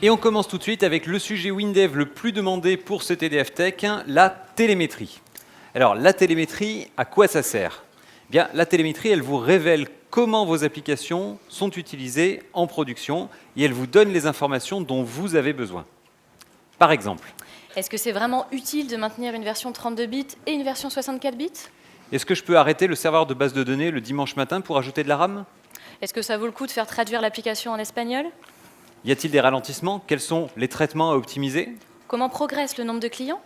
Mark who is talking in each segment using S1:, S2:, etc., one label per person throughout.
S1: Et on commence tout de suite avec le sujet WinDev le plus demandé pour ce TDF Tech, la télémétrie. Alors, la télémétrie, à quoi ça sert? Bien, la télémétrie, elle vous révèle comment vos applications sont utilisées en production et elle vous donne les informations dont vous avez besoin. Par exemple,
S2: est-ce que c'est vraiment utile de maintenir une version 32 bits et une version 64 bits?
S1: est-ce que je peux arrêter le serveur de base de données le dimanche matin pour ajouter de la RAM?
S2: Est-ce que ça vaut le coup de faire traduire l'application en espagnol?
S1: Y a-t-il des ralentissements? Quels sont les traitements à optimiser?
S2: Comment progresse le nombre de clients?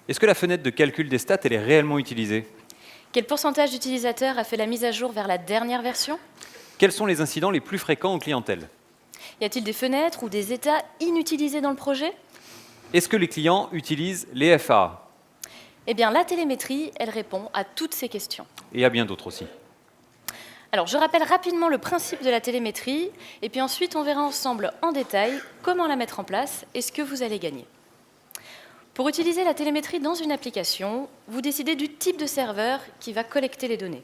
S1: Est-ce que la fenêtre de calcul des stats elle est réellement utilisée?
S2: Quel pourcentage d'utilisateurs a fait la mise à jour vers la dernière version?
S1: Quels sont les incidents les plus fréquents en clientèle?
S2: Y a-t-il des fenêtres ou des états inutilisés dans le projet?
S1: Est-ce que les clients utilisent les FA?
S2: Eh bien, la télémétrie, elle répond à toutes ces questions.
S1: Et à bien d'autres aussi.
S2: Alors, je rappelle rapidement le principe de la télémétrie, et puis ensuite, on verra ensemble en détail comment la mettre en place et ce que vous allez gagner. Pour utiliser la télémétrie dans une application, vous décidez du type de serveur qui va collecter les données.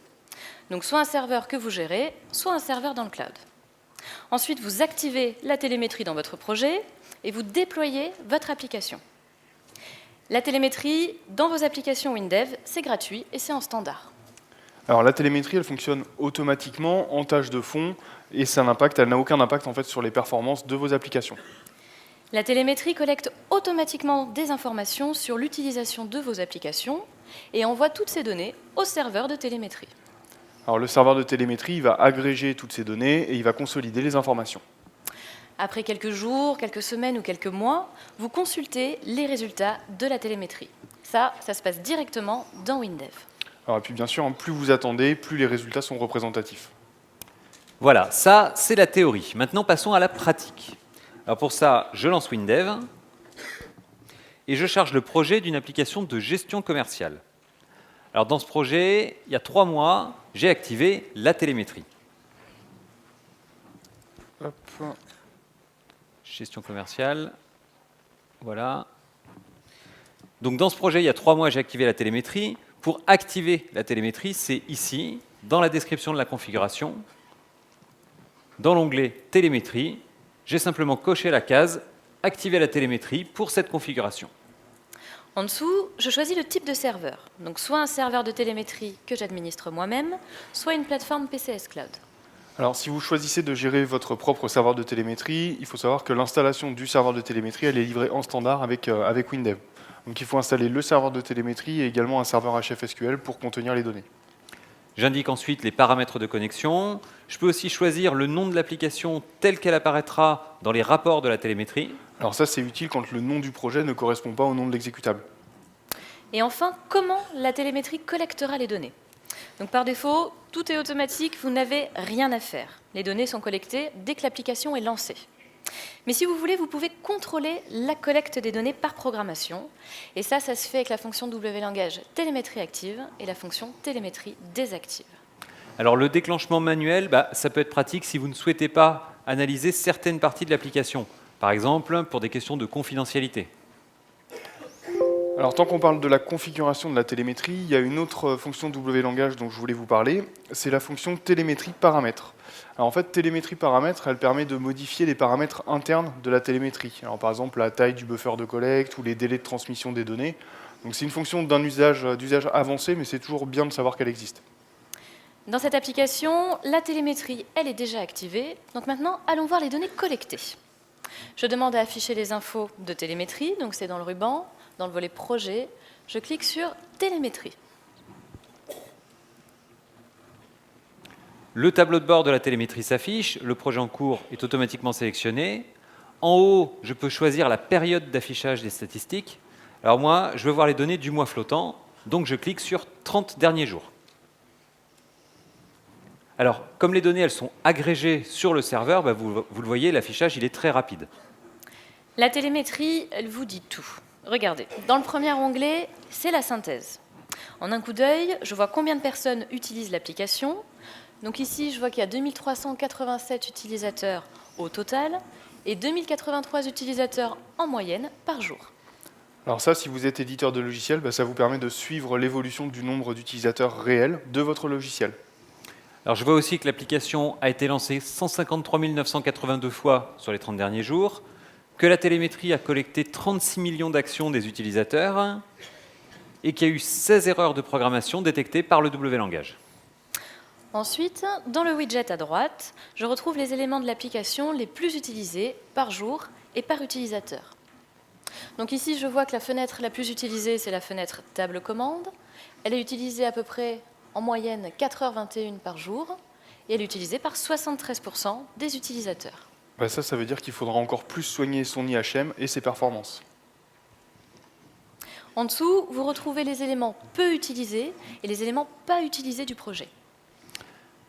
S2: Donc, soit un serveur que vous gérez, soit un serveur dans le cloud. Ensuite, vous activez la télémétrie dans votre projet et vous déployez votre application. La télémétrie dans vos applications WinDev, c'est gratuit et c'est en standard.
S3: Alors la télémétrie, elle fonctionne automatiquement en tâche de fond et elle n'a aucun impact en fait sur les performances de vos applications.
S2: La télémétrie collecte automatiquement des informations sur l'utilisation de vos applications et envoie toutes ces données au serveur de télémétrie.
S3: Alors le serveur de télémétrie, il va agréger toutes ces données et il va consolider les informations.
S2: Après quelques jours, quelques semaines ou quelques mois, vous consultez les résultats de la télémétrie. Ça se passe directement dans WinDev.
S3: Alors, et puis bien sûr, plus vous attendez, plus les résultats sont représentatifs.
S1: Voilà, ça c'est la théorie. Maintenant passons à la pratique. Alors pour ça, je lance WinDev et je charge le projet d'une application de gestion commerciale. Alors dans ce projet, il y a 3 mois, j'ai activé la télémétrie.
S3: Hop.
S1: Gestion commerciale, voilà. Donc dans ce projet, il y a 3 mois, j'ai activé la télémétrie. Pour activer la télémétrie, c'est ici, dans la description de la configuration, dans l'onglet télémétrie, j'ai simplement coché la case « Activer la télémétrie » pour cette configuration.
S2: En dessous, je choisis le type de serveur. Donc soit un serveur de télémétrie que j'administre moi-même, soit une plateforme PCS Cloud.
S3: Alors si vous choisissez de gérer votre propre serveur de télémétrie, il faut savoir que l'installation du serveur de télémétrie, elle est livrée en standard avec WinDev. Donc il faut installer le serveur de télémétrie et également un serveur HFSQL pour contenir les données.
S1: J'indique ensuite les paramètres de connexion. Je peux aussi choisir le nom de l'application telle qu'elle apparaîtra dans les rapports de la télémétrie.
S3: Alors ça, c'est utile quand le nom du projet ne correspond pas au nom de l'exécutable.
S2: Et enfin, comment la télémétrie collectera les données? Donc par défaut, tout est automatique, vous n'avez rien à faire. Les données sont collectées dès que l'application est lancée. Mais si vous voulez, vous pouvez contrôler la collecte des données par programmation. Et ça se fait avec la fonction wlangage télémétrie active et la fonction télémétrie désactive.
S1: Alors le déclenchement manuel, ça peut être pratique si vous ne souhaitez pas analyser certaines parties de l'application. Par exemple, pour des questions de confidentialité.
S3: Alors tant qu'on parle de la configuration de la télémétrie, il y a une autre fonction wlangage dont je voulais vous parler, c'est la fonction télémétrie paramètres. Alors en fait, télémétrie paramètres, elle permet de modifier les paramètres internes de la télémétrie. Alors par exemple, la taille du buffer de collecte ou les délais de transmission des données. Donc c'est une fonction d'usage avancé, mais c'est toujours bien de savoir qu'elle existe.
S2: Dans cette application, la télémétrie, elle est déjà activée. Donc maintenant, allons voir les données collectées. Je demande à afficher les infos de télémétrie, donc c'est dans le ruban, dans le volet projet. Je clique sur télémétrie.
S1: Le tableau de bord de la télémétrie s'affiche, le projet en cours est automatiquement sélectionné. En haut, je peux choisir la période d'affichage des statistiques. Alors moi, je veux voir les données du mois flottant, donc je clique sur 30 derniers jours. Alors, comme les données elles sont agrégées sur le serveur, vous le voyez, l'affichage il est très rapide.
S2: La télémétrie, elle vous dit tout. Regardez, dans le premier onglet, c'est la synthèse. En un coup d'œil, je vois combien de personnes utilisent l'application. Donc ici, je vois qu'il y a 2387 utilisateurs au total et 2083 utilisateurs en moyenne par jour.
S3: Alors ça, si vous êtes éditeur de logiciel, ça vous permet de suivre l'évolution du nombre d'utilisateurs réels de votre logiciel.
S1: Alors je vois aussi que l'application a été lancée 153 982 fois sur les 30 derniers jours, que la télémétrie a collecté 36 millions d'actions des utilisateurs et qu'il y a eu 16 erreurs de programmation détectées par le W-langage.
S2: Ensuite, dans le widget à droite, je retrouve les éléments de l'application les plus utilisés par jour et par utilisateur. Donc ici, je vois que la fenêtre la plus utilisée, c'est la fenêtre table commande. Elle est utilisée à peu près en moyenne 4h21 par jour et elle est utilisée par 73% des utilisateurs.
S3: Ça veut dire qu'il faudra encore plus soigner son IHM et ses performances.
S2: En dessous, vous retrouvez les éléments peu utilisés et les éléments pas utilisés du projet.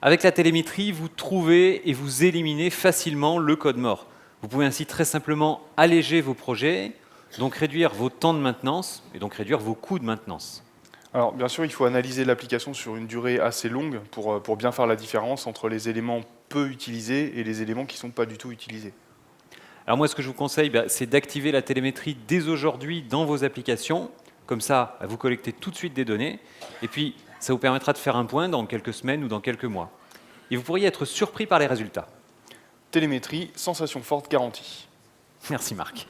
S1: Avec la télémétrie, vous trouvez et vous éliminez facilement le code mort. Vous pouvez ainsi très simplement alléger vos projets, donc réduire vos temps de maintenance et donc réduire vos coûts de maintenance.
S3: Alors bien sûr, il faut analyser l'application sur une durée assez longue pour bien faire la différence entre les éléments peu utilisés et les éléments qui ne sont pas du tout utilisés.
S1: Alors moi, ce que je vous conseille, c'est d'activer la télémétrie dès aujourd'hui dans vos applications. Comme ça, vous collectez tout de suite des données. Et puis, ça vous permettra de faire un point dans quelques semaines ou dans quelques mois. Et vous pourriez être surpris par les résultats.
S3: Télémétrie, sensation forte garantie.
S1: Merci Marc.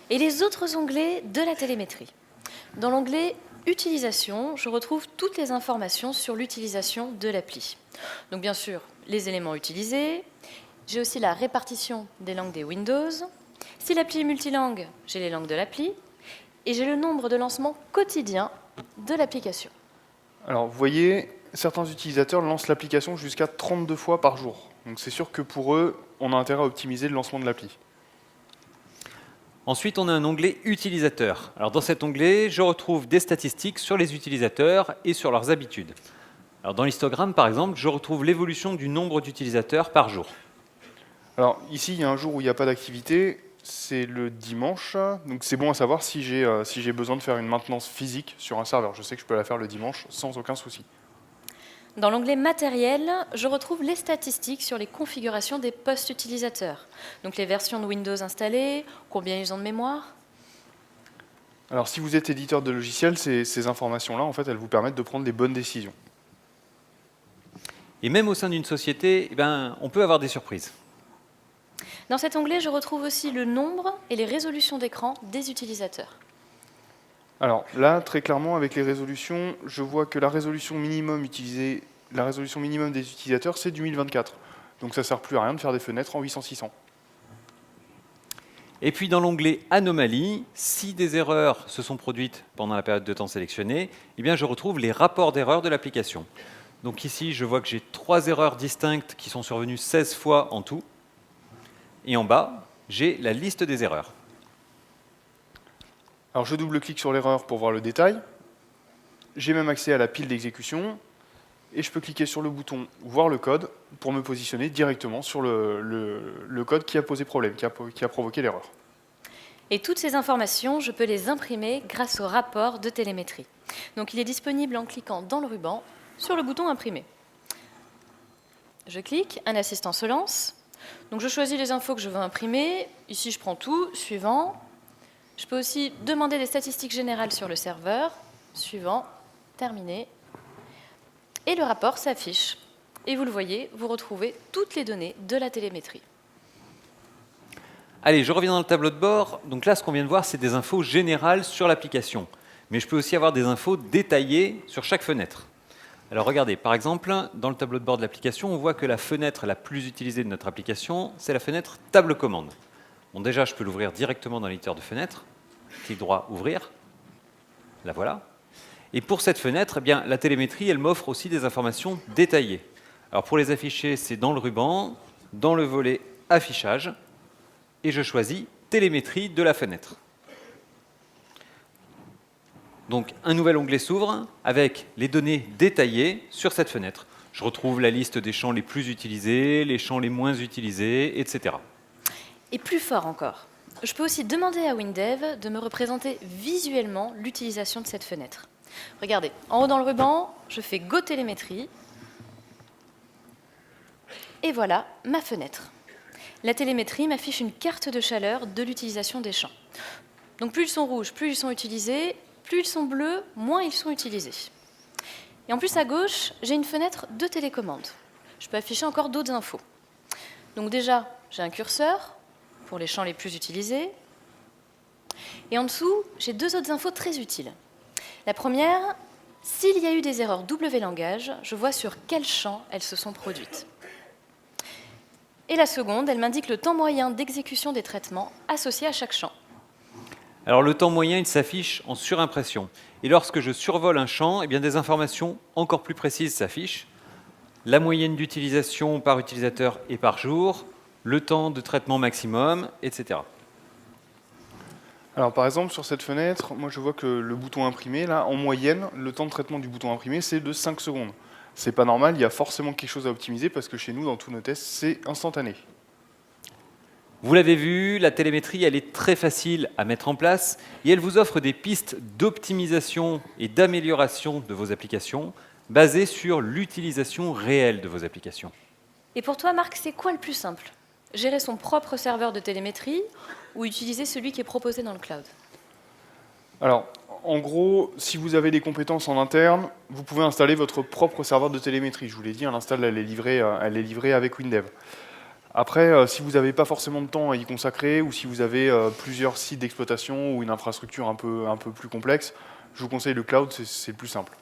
S2: Et les autres onglets de la télémétrie. Dans l'onglet Utilisation, je retrouve toutes les informations sur l'utilisation de l'appli. Donc bien sûr, les éléments utilisés. J'ai aussi la répartition des langues des Windows. Si l'appli est multilangue, j'ai les langues de l'appli. Et j'ai le nombre de lancements quotidiens de l'application.
S3: Alors vous voyez, certains utilisateurs lancent l'application jusqu'à 32 fois par jour. Donc c'est sûr que pour eux, on a intérêt à optimiser le lancement de l'appli.
S1: Ensuite, on a un onglet Utilisateurs. Alors dans cet onglet, je retrouve des statistiques sur les utilisateurs et sur leurs habitudes. Alors dans l'histogramme, par exemple, je retrouve l'évolution du nombre d'utilisateurs par jour.
S3: Alors ici, il y a un jour où il n'y a pas d'activité, c'est le dimanche. Donc c'est bon à savoir si j'ai besoin de faire une maintenance physique sur un serveur. Je sais que je peux la faire le dimanche sans aucun souci.
S2: Dans l'onglet Matériel, je retrouve les statistiques sur les configurations des postes utilisateurs. Donc les versions de Windows installées, combien ils ont de mémoire.
S3: Alors si vous êtes éditeur de logiciels, ces informations-là, en fait, elles vous permettent de prendre les bonnes décisions.
S1: Et même au sein d'une société, on peut avoir des surprises.
S2: Dans cet onglet, je retrouve aussi le nombre et les résolutions d'écran des utilisateurs.
S3: Alors là, très clairement, avec les résolutions, je vois que la résolution minimum utilisée, la résolution minimum des utilisateurs, c'est du 1024. Donc ça ne sert plus à rien de faire des fenêtres en 800-600.
S1: Et puis dans l'onglet Anomalies, si des erreurs se sont produites pendant la période de temps sélectionnée, je retrouve les rapports d'erreurs de l'application. Donc ici, je vois que j'ai 3 erreurs distinctes qui sont survenues 16 fois en tout. Et en bas, j'ai la liste des erreurs.
S3: Alors je double-clique sur l'erreur pour voir le détail. J'ai même accès à la pile d'exécution. Et je peux cliquer sur le bouton « Voir le code » pour me positionner directement sur le code qui a posé problème, qui a provoqué l'erreur.
S2: Et toutes ces informations, je peux les imprimer grâce au rapport de télémétrie. Donc il est disponible en cliquant dans le ruban sur le bouton « Imprimer ». Je clique, un assistant se lance. Donc je choisis les infos que je veux imprimer. Ici, je prends tout. Suivant. Je peux aussi demander des statistiques générales sur le serveur. Suivant. Terminé. Et le rapport s'affiche. Et vous le voyez, vous retrouvez toutes les données de la télémétrie.
S1: Allez, je reviens dans le tableau de bord. Donc là, ce qu'on vient de voir, c'est des infos générales sur l'application. Mais je peux aussi avoir des infos détaillées sur chaque fenêtre. Alors regardez, par exemple, dans le tableau de bord de l'application, on voit que la fenêtre la plus utilisée de notre application, c'est la fenêtre table commande. Bon, déjà, je peux l'ouvrir directement dans l'éditeur de fenêtre. Clic droit, ouvrir. La voilà. Et pour cette fenêtre, la télémétrie, elle m'offre aussi des informations détaillées. Alors pour les afficher, c'est dans le ruban, dans le volet affichage, et je choisis télémétrie de la fenêtre. Donc un nouvel onglet s'ouvre avec les données détaillées sur cette fenêtre. Je retrouve la liste des champs les plus utilisés, les champs les moins utilisés, etc.
S2: Et plus fort encore, je peux aussi demander à WinDev de me représenter visuellement l'utilisation de cette fenêtre. Regardez, en haut dans le ruban, je fais Go télémétrie. Et voilà ma fenêtre. La télémétrie m'affiche une carte de chaleur de l'utilisation des champs. Donc plus ils sont rouges, plus ils sont utilisés. Plus ils sont bleus, moins ils sont utilisés. Et en plus, à gauche, j'ai une fenêtre de télécommande. Je peux afficher encore d'autres infos. Donc déjà, j'ai un curseur pour les champs les plus utilisés. Et en dessous, j'ai deux autres infos très utiles. La première, s'il y a eu des erreurs W-langage, je vois sur quel champ elles se sont produites. Et la seconde, elle m'indique le temps moyen d'exécution des traitements associés à chaque champ.
S1: Alors le temps moyen, il s'affiche en surimpression. Et lorsque je survole un champ, eh bien, des informations encore plus précises s'affichent. La moyenne d'utilisation par utilisateur et par jour, le temps de traitement maximum, etc.
S3: Alors par exemple, sur cette fenêtre, moi je vois que le bouton imprimé, là, en moyenne, le temps de traitement du bouton imprimé, c'est de 5 secondes. C'est pas normal, il y a forcément quelque chose à optimiser parce que chez nous, dans tous nos tests, c'est instantané.
S1: Vous l'avez vu, la télémétrie, elle est très facile à mettre en place et elle vous offre des pistes d'optimisation et d'amélioration de vos applications basées sur l'utilisation réelle de vos applications.
S2: Et pour toi, Marc, c'est quoi le plus simple? Gérer son propre serveur de télémétrie ou utiliser celui qui est proposé dans le cloud?
S3: Alors, en gros, si vous avez des compétences en interne, vous pouvez installer votre propre serveur de télémétrie. Je vous l'ai dit, l'install, elle est livrée avec WinDev. Après, si vous n'avez pas forcément de temps à y consacrer, ou si vous avez plusieurs sites d'exploitation ou une infrastructure un peu plus complexe, je vous conseille le cloud, c'est le plus simple.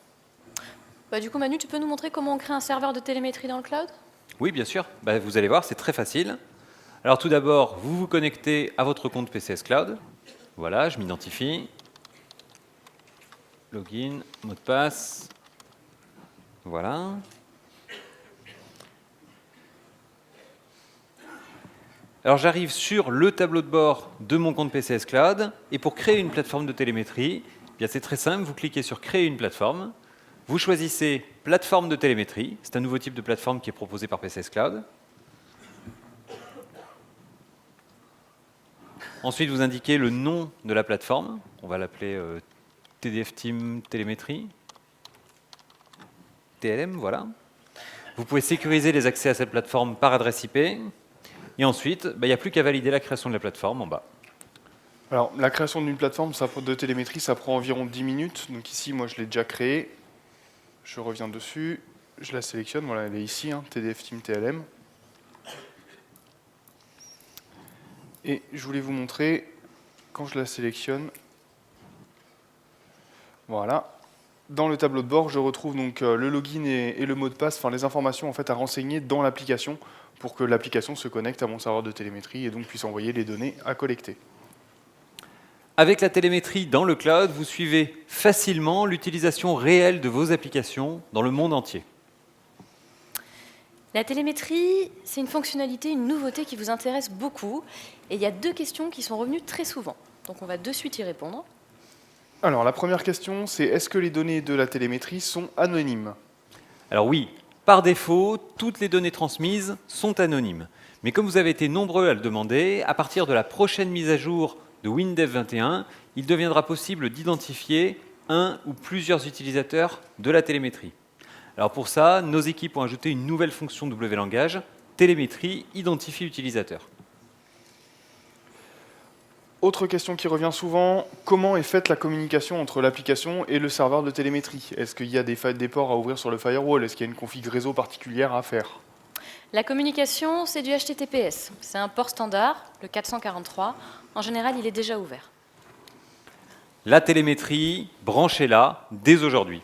S2: Du coup, Manu, tu peux nous montrer comment on crée un serveur de télémétrie dans le cloud?
S1: Oui, bien sûr. Vous allez voir, c'est très facile. Alors tout d'abord, vous vous connectez à votre compte PCS Cloud. Voilà, je m'identifie. Login, mot de passe. Voilà. Alors j'arrive sur le tableau de bord de mon compte PCS Cloud. Et pour créer une plateforme de télémétrie, c'est très simple. Vous cliquez sur Créer une plateforme. Vous choisissez plateforme de télémétrie. C'est un nouveau type de plateforme qui est proposé par PCS Cloud. Ensuite, vous indiquez le nom de la plateforme. On va l'appeler TDF Team Télémétrie. TLM, voilà. Vous pouvez sécuriser les accès à cette plateforme par adresse IP. Et ensuite, il n'y a plus qu'à valider la création de la plateforme en bas.
S3: Alors, la création d'une plateforme de télémétrie, ça prend environ 10 minutes. Donc ici, moi, je l'ai déjà créée. Je reviens dessus, je la sélectionne. Voilà, elle est ici, TDF Team TLM. Et je voulais vous montrer, quand je la sélectionne, voilà, dans le tableau de bord, je retrouve donc le login et le mot de passe, enfin les informations en fait à renseigner dans l'application pour que l'application se connecte à mon serveur de télémétrie et donc puisse envoyer les données à collecter.
S1: Avec la télémétrie dans le cloud, vous suivez facilement l'utilisation réelle de vos applications dans le monde entier.
S2: La télémétrie, c'est une fonctionnalité, une nouveauté qui vous intéresse beaucoup. Et il y a deux questions qui sont revenues très souvent. Donc on va de suite y répondre.
S3: Alors la première question, c'est est-ce que les données de la télémétrie sont anonymes?
S1: Alors oui, par défaut, toutes les données transmises sont anonymes. Mais comme vous avez été nombreux à le demander, à partir de la prochaine mise à jour de WinDev 21, il deviendra possible d'identifier un ou plusieurs utilisateurs de la télémétrie. Alors pour ça, nos équipes ont ajouté une nouvelle fonction W-langage, télémétrie identifie utilisateur.
S3: Autre question qui revient souvent, comment est faite la communication entre l'application et le serveur de télémétrie? Est-ce qu'il y a des ports à ouvrir sur le firewall? Est-ce qu'il y a une config réseau particulière à faire?
S2: La communication, c'est du HTTPS. C'est un port standard, le 443. En général, il est déjà ouvert.
S1: La télémétrie, branchez-la dès aujourd'hui.